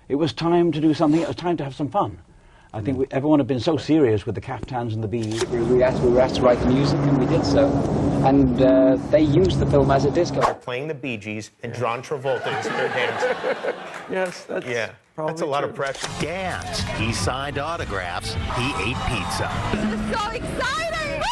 It was time to do something. It was time to have some fun. I think everyone had been so serious with the caftans and the bees. We were asked to write the music, and we did so. And they used the film as a disco. They're playing the Bee Gees, and John Travolta is there dancing. Yes, that's That's a lot of pressure. Dance. He signed autographs. He ate pizza. This is so exciting!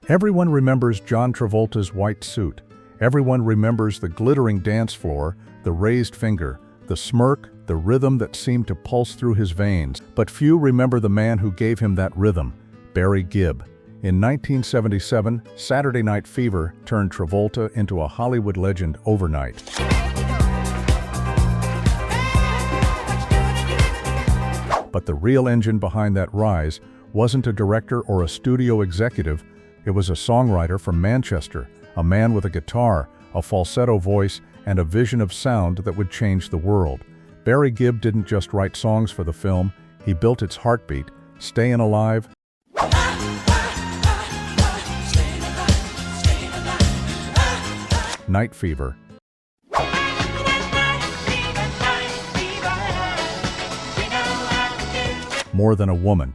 Everyone remembers John Travolta's white suit. Everyone remembers the glittering dance floor, the raised finger, the smirk, the rhythm that seemed to pulse through his veins. But few remember the man who gave him that rhythm, Barry Gibb. In 1977, Saturday Night Fever turned Travolta into a Hollywood legend overnight. But the real engine behind that rise wasn't a director or a studio executive. It was a songwriter from Manchester, a man with a guitar, a falsetto voice, and a vision of sound that would change the world. Barry Gibb didn't just write songs for the film, he built its heartbeat, Stayin' Alive, Night Fever, More Than a Woman.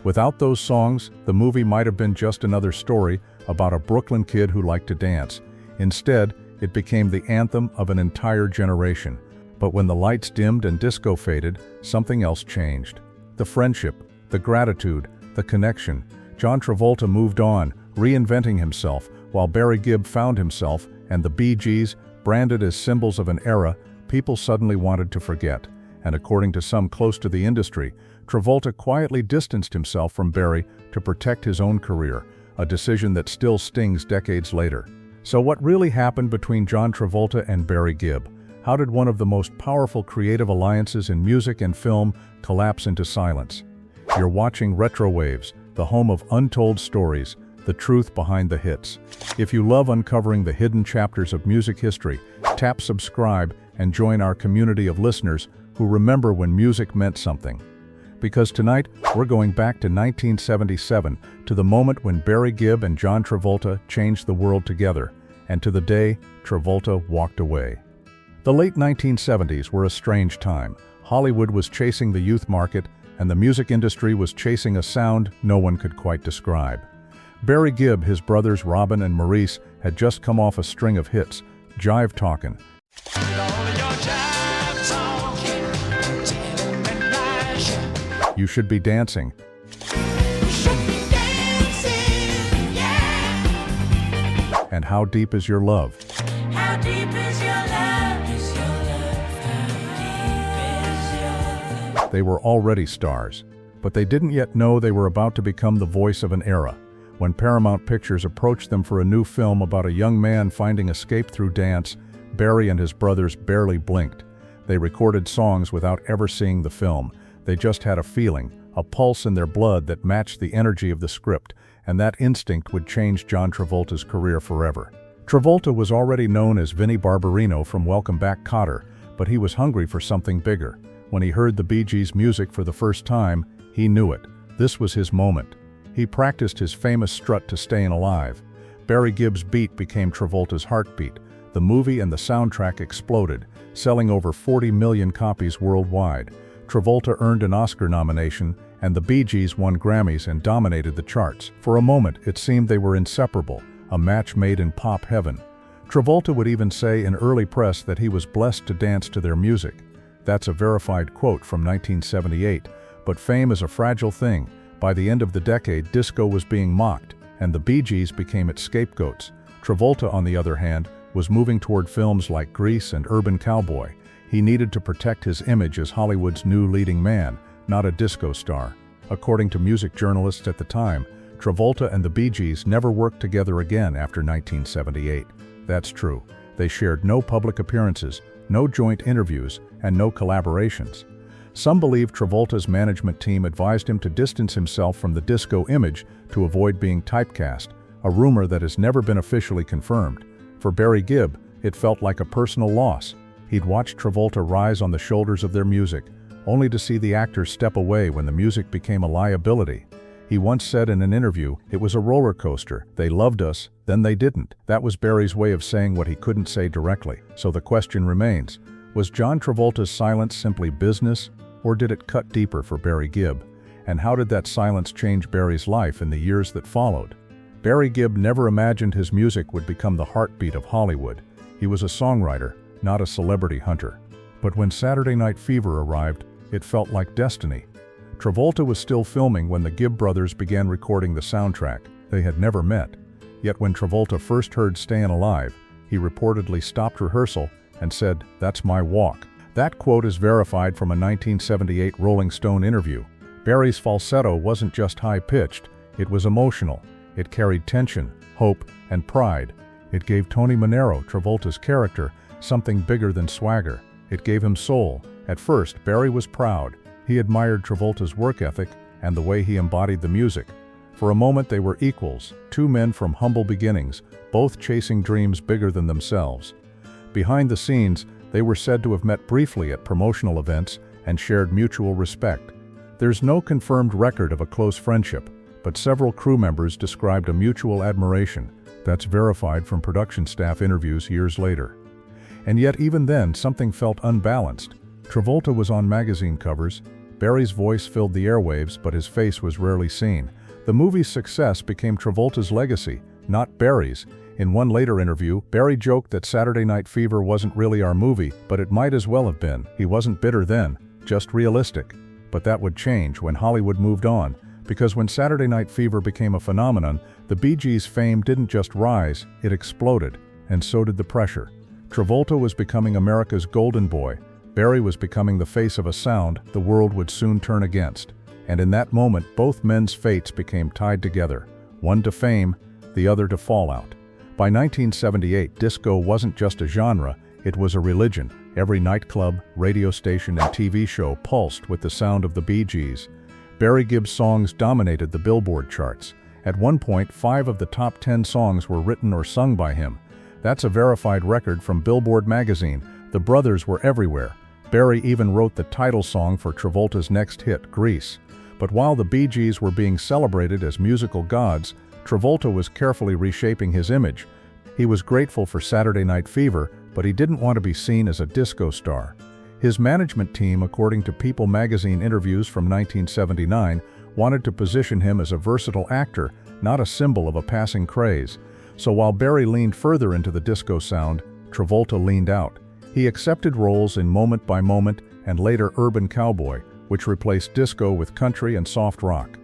Without those songs, the movie might have been just another story about a Brooklyn kid who liked to dance. Instead, it became the anthem of an entire generation. But when the lights dimmed and disco faded, something else changed. The friendship, the gratitude, the connection. John Travolta moved on, reinventing himself, while Barry Gibb found himself, and the Bee Gees, branded as symbols of an era, people suddenly wanted to forget. And according to some close to the industry, Travolta quietly distanced himself from Barry to protect his own career, a decision that still stings decades later. So what really happened between John Travolta and Barry Gibb? How did one of the most powerful creative alliances in music and film collapse into silence? You're watching RetroWaves, the home of untold stories, the truth behind the hits. If you love uncovering the hidden chapters of music history, tap subscribe and join our community of listeners who remember when music meant something. Because tonight, we're going back to 1977, to the moment when Barry Gibb and John Travolta changed the world together, and to the day Travolta walked away. The late 1970s were a strange time. Hollywood was chasing the youth market, and the music industry was chasing a sound no one could quite describe. Barry Gibb, his brothers Robin and Maurice, had just come off a string of hits, Jive Talkin', You Should Be Dancing, and How Deep Is Your Love. How deep is your love? Is your love? How deep is your love? They were already stars, but they didn't yet know they were about to become the voice of an era. When Paramount Pictures approached them for a new film about a young man finding escape through dance, Barry and his brothers barely blinked. They recorded songs without ever seeing the film. They just had a feeling, a pulse in their blood that matched the energy of the script, and that instinct would change John Travolta's career forever. Travolta was already known as Vinnie Barbarino from Welcome Back, Kotter, but he was hungry for something bigger. When he heard the Bee Gees' music for the first time, he knew it. This was his moment. He practiced his famous strut to Stayin' Alive. Barry Gibb's beat became Travolta's heartbeat. The movie and the soundtrack exploded, selling over 40 million copies worldwide. Travolta earned an Oscar nomination, and the Bee Gees won Grammys and dominated the charts. For a moment, it seemed they were inseparable, a match made in pop heaven. Travolta would even say in early press that he was blessed to dance to their music. That's a verified quote from 1978, but fame is a fragile thing. By the end of the decade, disco was being mocked, and the Bee Gees became its scapegoats. Travolta, on the other hand, was moving toward films like Grease and Urban Cowboy. He needed to protect his image as Hollywood's new leading man, not a disco star. According to music journalists at the time, Travolta and the Bee Gees never worked together again after 1978. That's true. They shared no public appearances, no joint interviews, and no collaborations. Some believe Travolta's management team advised him to distance himself from the disco image to avoid being typecast, a rumor that has never been officially confirmed. For Barry Gibb, it felt like a personal loss. He'd watched Travolta rise on the shoulders of their music, only to see the actor step away when the music became a liability. He once said in an interview, "It was a roller coaster. They loved us, then they didn't." That was Barry's way of saying what he couldn't say directly. So the question remains, was John Travolta's silence simply business, or did it cut deeper for Barry Gibb? And how did that silence change Barry's life in the years that followed? Barry Gibb never imagined his music would become the heartbeat of Hollywood. He was a songwriter, not a celebrity hunter. But when Saturday Night Fever arrived, it felt like destiny. Travolta was still filming when the Gibb brothers began recording the soundtrack. They had never met. Yet when Travolta first heard Stayin' Alive, he reportedly stopped rehearsal and said, "That's my walk." That quote is verified from a 1978 Rolling Stone interview. Barry's falsetto wasn't just high-pitched, it was emotional. It carried tension, hope, and pride. It gave Tony Manero, Travolta's character, something bigger than swagger. It gave him soul. At first, Barry was proud. He admired Travolta's work ethic and the way he embodied the music. For a moment they were equals, two men from humble beginnings, both chasing dreams bigger than themselves. Behind the scenes, they were said to have met briefly at promotional events and shared mutual respect. There's no confirmed record of a close friendship, but several crew members described a mutual admiration. That's verified from production staff interviews years later. And yet even then, something felt unbalanced. Travolta was on magazine covers. Barry's voice filled the airwaves, but his face was rarely seen. The movie's success became Travolta's legacy, not Barry's. In one later interview, Barry joked that Saturday Night Fever wasn't really our movie, but it might as well have been. He wasn't bitter then, just realistic. But that would change when Hollywood moved on, because when Saturday Night Fever became a phenomenon, the Bee Gees' fame didn't just rise, it exploded, and so did the pressure. Travolta was becoming America's golden boy. Barry was becoming the face of a sound the world would soon turn against. And in that moment, both men's fates became tied together, one to fame, the other to fallout. By 1978, disco wasn't just a genre, it was a religion. Every nightclub, radio station, and TV show pulsed with the sound of the Bee Gees. Barry Gibb's songs dominated the Billboard charts. At one point, 5 of the top 10 songs were written or sung by him. That's a verified record from Billboard magazine. The brothers were everywhere. Barry even wrote the title song for Travolta's next hit, Grease. But while the Bee Gees were being celebrated as musical gods, Travolta was carefully reshaping his image. He was grateful for Saturday Night Fever, but he didn't want to be seen as a disco star. His management team, according to People magazine interviews from 1979, wanted to position him as a versatile actor, not a symbol of a passing craze. So while Barry leaned further into the disco sound, Travolta leaned out. He accepted roles in Moment by Moment and later Urban Cowboy, which replaced disco with country and soft rock.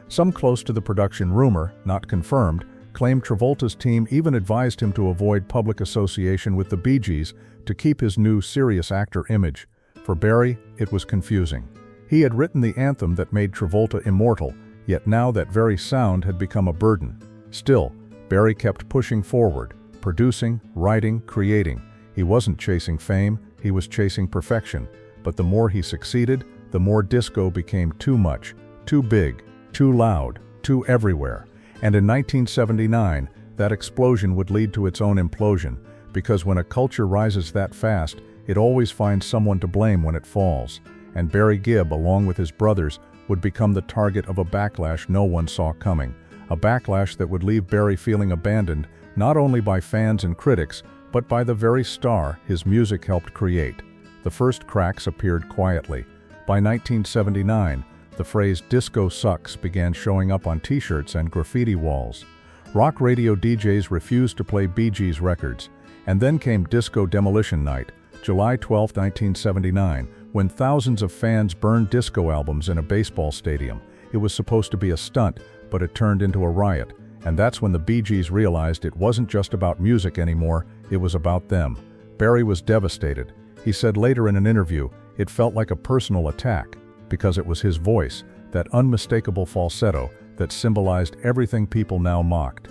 Some close to the production rumor, not confirmed, claimed Travolta's team even advised him to avoid public association with the Bee Gees to keep his new serious actor image. For Barry, it was confusing. He had written the anthem that made Travolta immortal, yet now that very sound had become a burden. Still, Barry kept pushing forward, producing, writing, creating. He wasn't chasing fame, he was chasing perfection. But the more he succeeded, the more disco became too much, too big, too loud, too everywhere. And in 1979, that explosion would lead to its own implosion, because when a culture rises that fast, it always finds someone to blame when it falls. And Barry Gibb, along with his brothers, would become the target of a backlash no one saw coming. A backlash that would leave Barry feeling abandoned, not only by fans and critics, but by the very star his music helped create. The first cracks appeared quietly. By 1979, the phrase "disco sucks" began showing up on t-shirts and graffiti walls. Rock radio DJs refused to play Bee Gees records. And then came Disco Demolition Night, July 12, 1979, when thousands of fans burned disco albums in a baseball stadium. It was supposed to be a stunt, but it turned into a riot. And that's when the Bee Gees realized it wasn't just about music anymore, it was about them. Barry was devastated. He said later in an interview, it felt like a personal attack, because it was his voice, that unmistakable falsetto, that symbolized everything people now mocked.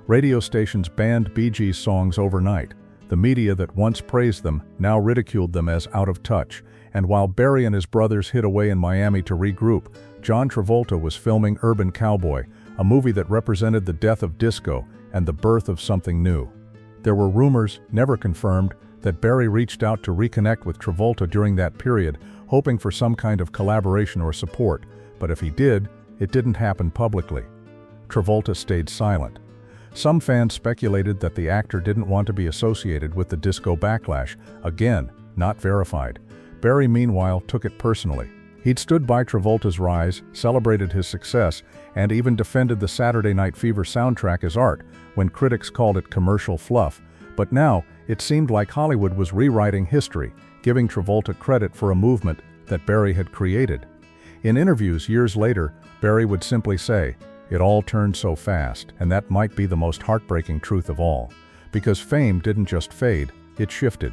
Radio stations banned Bee Gees songs overnight. The media that once praised them now ridiculed them as out of touch. And while Barry and his brothers hid away in Miami to regroup, John Travolta was filming Urban Cowboy, a movie that represented the death of disco and the birth of something new. There were rumors, never confirmed, that Barry reached out to reconnect with Travolta during that period, hoping for some kind of collaboration or support. But if he did, it didn't happen publicly. Travolta stayed silent. Some fans speculated that the actor didn't want to be associated with the disco backlash, again, not verified. Barry, meanwhile, took it personally. He'd stood by Travolta's rise, celebrated his success, and even defended the Saturday Night Fever soundtrack as art when critics called it commercial fluff. But now, it seemed like Hollywood was rewriting history, giving Travolta credit for a movement that Barry had created. In interviews years later, Barry would simply say, "It all turned so fast," and that might be the most heartbreaking truth of all. Because fame didn't just fade, it shifted.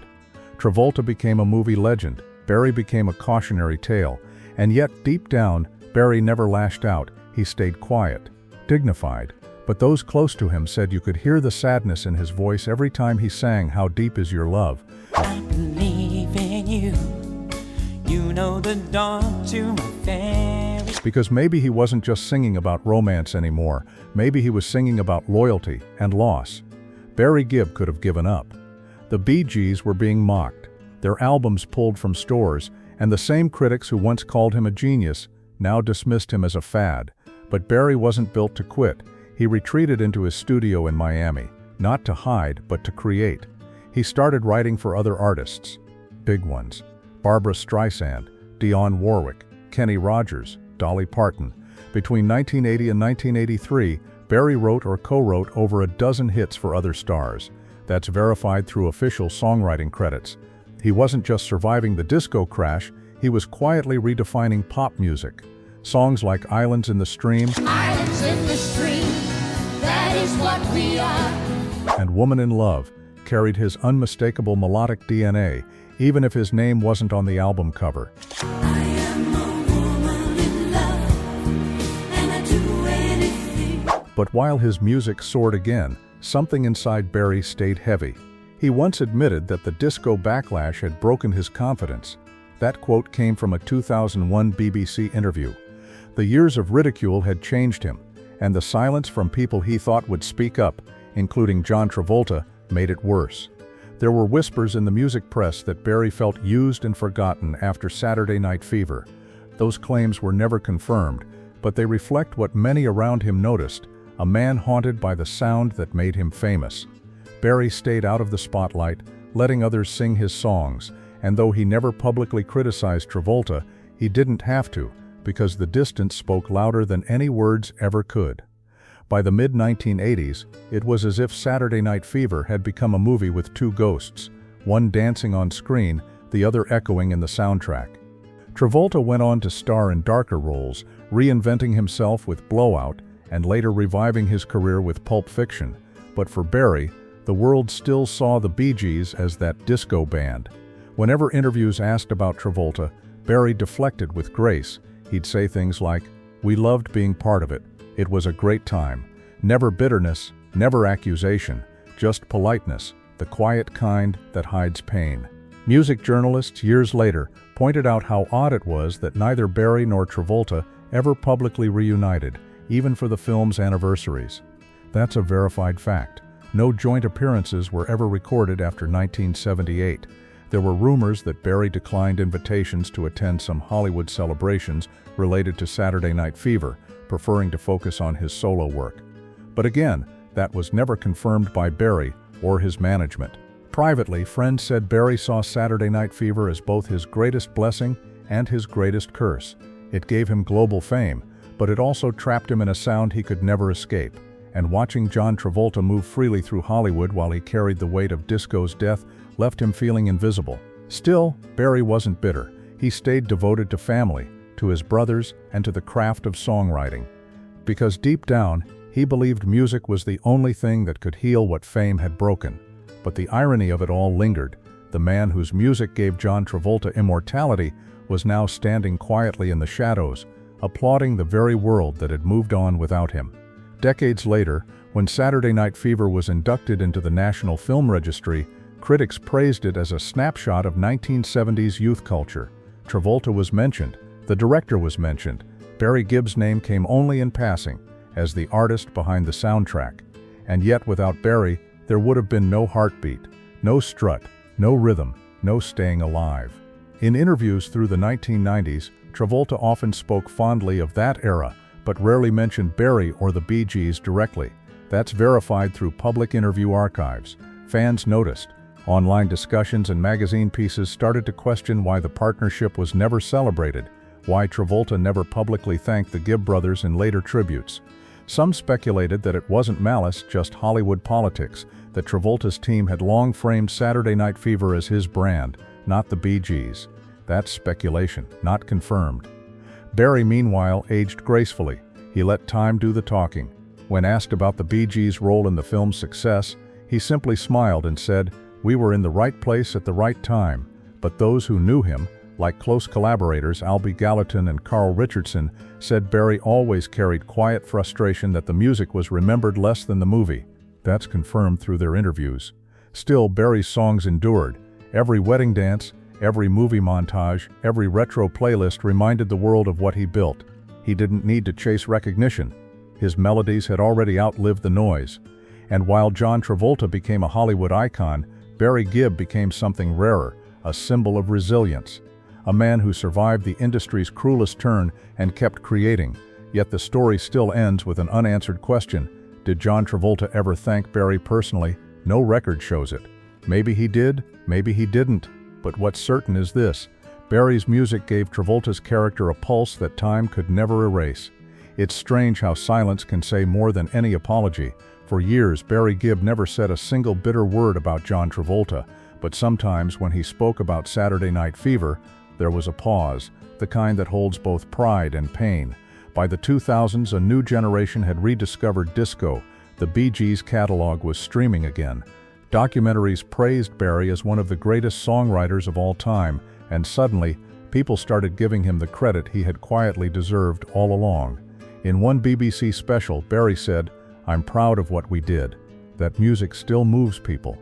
Travolta became a movie legend, Barry became a cautionary tale, and yet deep down, Barry never lashed out, he stayed quiet, dignified. But those close to him said you could hear the sadness in his voice every time he sang How Deep Is Your Love. I believe in you. You know the dawn to my fairy. Because maybe he wasn't just singing about romance anymore, maybe he was singing about loyalty and loss. Barry Gibb could have given up. The Bee Gees were being mocked, their albums pulled from stores, and the same critics who once called him a genius now dismissed him as a fad. But Barry wasn't built to quit. He retreated into his studio in Miami, not to hide, but to create. He started writing for other artists, big ones: Barbra Streisand, Dionne Warwick, Kenny Rogers, Dolly Parton. Between 1980 and 1983, Barry wrote or co-wrote over a dozen hits for other stars. That's verified through official songwriting credits. He wasn't just surviving the disco crash, he was quietly redefining pop music. Songs like Islands in the Stream, Islands in the stream, that is what we are. and Woman in Love carried his unmistakable melodic DNA, even if his name wasn't on the album cover. I am a woman in love, and I do anything. But while his music soared again, something inside Barry stayed heavy. He once admitted that the disco backlash had broken his confidence. That quote came from a 2001 BBC interview. The years of ridicule had changed him, and the silence from people he thought would speak up, including John Travolta, made it worse. There were whispers in the music press that Barry felt used and forgotten after Saturday Night Fever. Those claims were never confirmed, but they reflect what many around him noticed: a man haunted by the sound that made him famous. Barry stayed out of the spotlight, letting others sing his songs, and though he never publicly criticized Travolta, he didn't have to, because the distance spoke louder than any words ever could. By the mid-1980s, it was as if Saturday Night Fever had become a movie with two ghosts, one dancing on screen, the other echoing in the soundtrack. Travolta went on to star in darker roles, reinventing himself with Blowout, and later reviving his career with Pulp Fiction. But for Barry, the world still saw the Bee Gees as that disco band. Whenever interviews asked about Travolta, Barry deflected with grace. He'd say things like, "We loved being part of it. It was a great time." Never bitterness, never accusation, just politeness, the quiet kind that hides pain. Music journalists years later pointed out how odd it was that neither Barry nor Travolta ever publicly reunited, even for the film's anniversaries. That's a verified fact. No joint appearances were ever recorded after 1978. There were rumors that Barry declined invitations to attend some Hollywood celebrations related to Saturday Night Fever, preferring to focus on his solo work. But again, that was never confirmed by Barry or his management. Privately, friends said Barry saw Saturday Night Fever as both his greatest blessing and his greatest curse. It gave him global fame, but it also trapped him in a sound he could never escape. And watching John Travolta move freely through Hollywood while he carried the weight of disco's death left him feeling invisible. Still, Barry wasn't bitter. He stayed devoted to family, to his brothers, and to the craft of songwriting. Because deep down, he believed music was the only thing that could heal what fame had broken. But the irony of it all lingered. The man whose music gave John Travolta immortality was now standing quietly in the shadows, applauding the very world that had moved on without him. Decades later, when Saturday Night Fever was inducted into the National Film Registry, critics praised it as a snapshot of 1970s youth culture. Travolta was mentioned, the director was mentioned. Barry Gibb's name came only in passing, as the artist behind the soundtrack. And yet without Barry, there would have been no heartbeat, no strut, no rhythm, no staying alive. In interviews through the 1990s, Travolta often spoke fondly of that era, but rarely mentioned Barry or the Bee Gees directly. That's verified through public interview archives. Fans noticed. Online discussions and magazine pieces started to question why the partnership was never celebrated, why Travolta never publicly thanked the Gibb brothers in later tributes. Some speculated that it wasn't malice, just Hollywood politics, that Travolta's team had long framed Saturday Night Fever as his brand, not the Bee Gees. That's speculation, not confirmed. Barry, meanwhile, aged gracefully. He let time do the talking. When asked about the Bee Gees' role in the film's success, he simply smiled and said, "We were in the right place at the right time." But those who knew him, like close collaborators Albee Gallatin and Carl Richardson, said Barry always carried quiet frustration that the music was remembered less than the movie. That's confirmed through their interviews. Still, Barry's songs endured. Every wedding dance, every movie montage, every retro playlist reminded the world of what he built. He didn't need to chase recognition. His melodies had already outlived the noise. And while John Travolta became a Hollywood icon, Barry Gibb became something rarer, a symbol of resilience. A man who survived the industry's cruelest turn and kept creating. Yet the story still ends with an unanswered question. Did John Travolta ever thank Barry personally? No record shows it. Maybe he did, maybe he didn't. But what's certain is this: Barry's music gave Travolta's character a pulse that time could never erase. It's strange how silence can say more than any apology. For years, Barry Gibb never said a single bitter word about John Travolta, but sometimes when he spoke about Saturday Night Fever, there was a pause, the kind that holds both pride and pain. By the 2000s, a new generation had rediscovered disco. The Bee Gees' catalog was streaming again. Documentaries praised Barry as one of the greatest songwriters of all time, and suddenly, people started giving him the credit he had quietly deserved all along. In one BBC special, Barry said, "I'm proud of what we did. That music still moves people."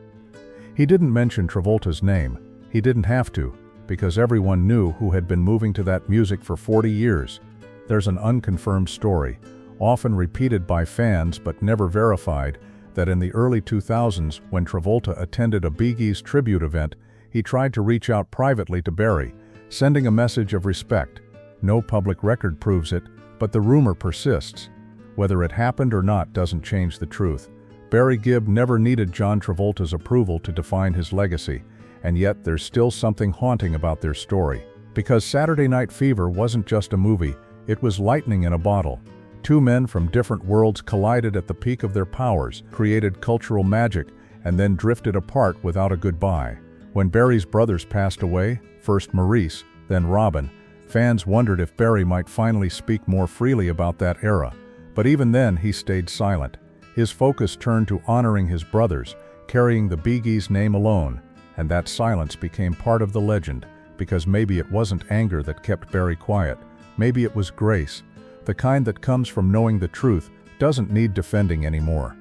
He didn't mention Travolta's name. He didn't have to, because everyone knew who had been moving to that music for 40 years. There's an unconfirmed story, often repeated by fans but never verified, that in the early 2000s, when Travolta attended a Bee Gees tribute event, he tried to reach out privately to Barry, sending a message of respect. No public record proves it, but the rumor persists. Whether it happened or not doesn't change the truth. Barry Gibb never needed John Travolta's approval to define his legacy, and yet there's still something haunting about their story. Because Saturday Night Fever wasn't just a movie, it was lightning in a bottle. Two men from different worlds collided at the peak of their powers, created cultural magic, and then drifted apart without a goodbye. When Barry's brothers passed away, first Maurice, then Robin, fans wondered if Barry might finally speak more freely about that era. But even then, he stayed silent. His focus turned to honoring his brothers, carrying the Bee Gees' name alone. And that silence became part of the legend, because maybe it wasn't anger that kept Barry quiet. Maybe it was grace. The kind that comes from knowing the truth doesn't need defending anymore.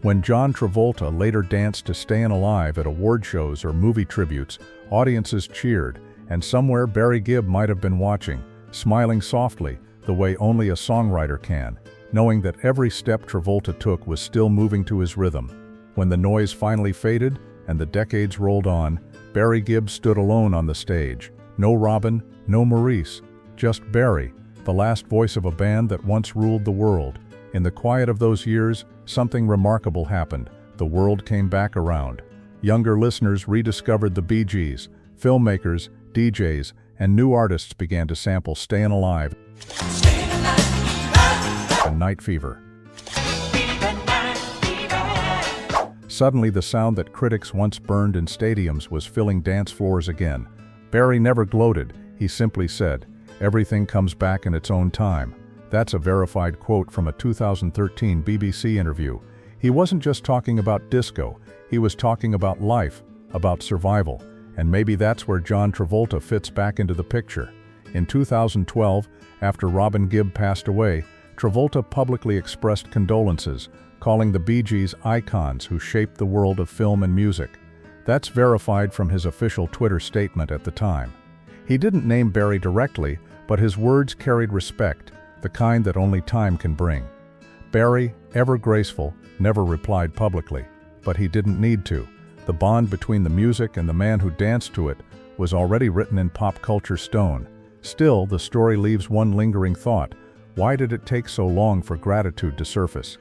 When John Travolta later danced to Stayin' Alive at award shows or movie tributes, audiences cheered, and somewhere Barry Gibb might have been watching, smiling softly, the way only a songwriter can, knowing that every step Travolta took was still moving to his rhythm. When the noise finally faded and the decades rolled on, Barry Gibb stood alone on the stage. No Robin, no Maurice, just Barry, the last voice of a band that once ruled the world. In the quiet of those years, something remarkable happened. The world came back around. Younger listeners rediscovered the Bee Gees. Filmmakers, DJs, and new artists began to sample Stayin' Alive and Night Fever. Suddenly, the sound that critics once burned in stadiums was filling dance floors again. Barry never gloated. He simply said, "Everything comes back in its own time." That's a verified quote from a 2013 BBC interview. He wasn't just talking about disco. He was talking about life, about survival. And maybe that's where John Travolta fits back into the picture. In 2012, after Robin Gibb passed away, Travolta publicly expressed condolences, calling the Bee Gees icons who shaped the world of film and music. That's verified from his official Twitter statement at the time. He didn't name Barry directly, but his words carried respect, the kind that only time can bring. Barry, ever graceful, never replied publicly, but he didn't need to. The bond between the music and the man who danced to it was already written in pop culture stone. Still, the story leaves one lingering thought. Why did it take so long for gratitude to surface?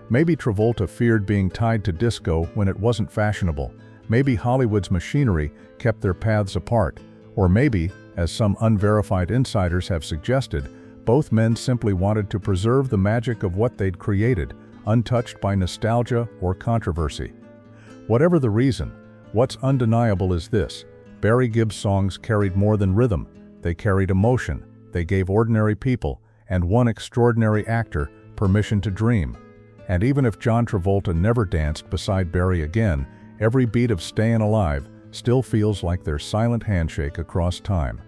Maybe Travolta feared being tied to disco when it wasn't fashionable. Maybe Hollywood's machinery kept their paths apart. Or maybe, as some unverified insiders have suggested, both men simply wanted to preserve the magic of what they'd created, untouched by nostalgia or controversy. Whatever the reason, what's undeniable is this: Barry Gibb's songs carried more than rhythm. They carried emotion. They gave ordinary people, and one extraordinary actor, permission to dream. And even if John Travolta never danced beside Barry again, every beat of Stayin' Alive still feels like their silent handshake across time.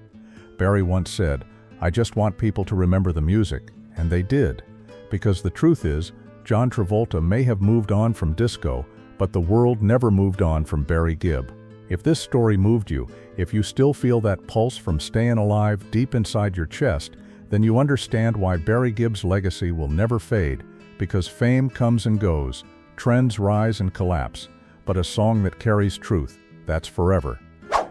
Barry once said, "I just want people to remember the music," and they did. Because the truth is, John Travolta may have moved on from disco, but the world never moved on from Barry Gibb. If this story moved you, if you still feel that pulse from Stayin' Alive deep inside your chest, then you understand why Barry Gibb's legacy will never fade, because fame comes and goes, trends rise and collapse, but a song that carries truth, that's forever.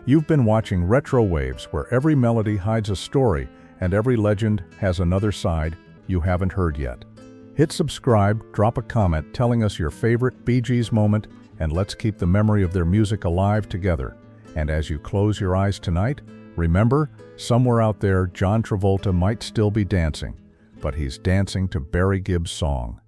You've been watching RetroWaves, where every melody hides a story and every legend has another side you haven't heard yet. Hit subscribe, drop a comment telling us your favorite Bee Gees moment, and let's keep the memory of their music alive together. And as you close your eyes tonight, remember, somewhere out there, John Travolta might still be dancing, but he's dancing to Barry Gibb's song.